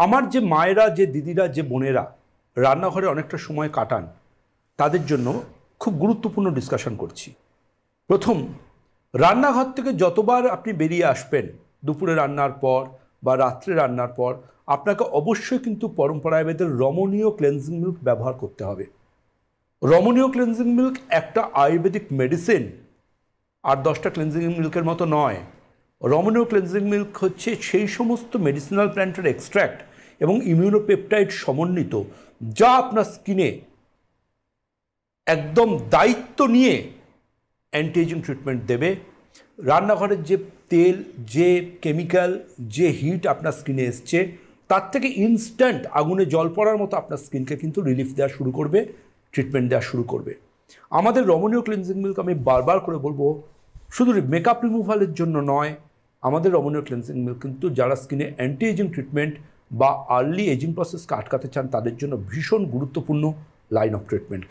আমার যে মায়েরা, যে দিদিরা, যে বোনেরা রান্নাঘরে অনেকটা সময় কাটান, তাদের জন্য খুব গুরুত্বপূর্ণ ডিসকাশন করছি। প্রথম, রান্নাঘর থেকে যতবার আপনি বেরিয়ে আসবেন দুপুরে রান্নার পর বা রাত্রে রান্নার পর, আপনাকে অবশ্যই কিন্তু পরম্পরায়দের রমণীয় ক্লেন্সিং মিল্ক ব্যবহার করতে হবে। রমণীয় ক্লেন্সিং মিল্ক একটা আয়ুর্বেদিক মেডিসিন, আর 10টা ক্লেন্সিং মিল্কের মতো নয়। রমণীয় ক্লেন্সিং মিল্ক হচ্ছে সেই সমস্ত মেডিসিনাল প্ল্যান্টের এক্সট্র্যাক্ট এবং ইমিউনোপেপটাইড সমন্বিত, যা আপনার স্কিনে একদম দায়িত্ব নিয়ে অ্যান্টি এজিং ট্রিটমেন্ট দেবে। রান্নাঘরের যে তেল, যে কেমিক্যাল, যে হিট আপনার স্কিনে এসছে, তার থেকে ইনস্ট্যান্ট আগুনে জল পড়ার মতো আপনার স্কিনকে কিন্তু রিলিফ দেওয়া শুরু করবে, ট্রিটমেন্ট দেওয়া শুরু করবে। আমাদের রমণীয় ক্লিনজিং মিল্ক, আমি বারবার করে বলবো, শুধু মেকআপ রিমুভালের জন্য নয়, আমাদের রমণীয় ক্লিনজিং মিল্ক কিন্তু যারা স্কিনে অ্যান্টি এজিং ট্রিটমেন্ট বা আর্লি এজিং প্রসেসকে আটকাতে চান, তাদের জন্য ভীষণ গুরুত্বপূর্ণ লাইন অফ ট্রিটমেন্ট।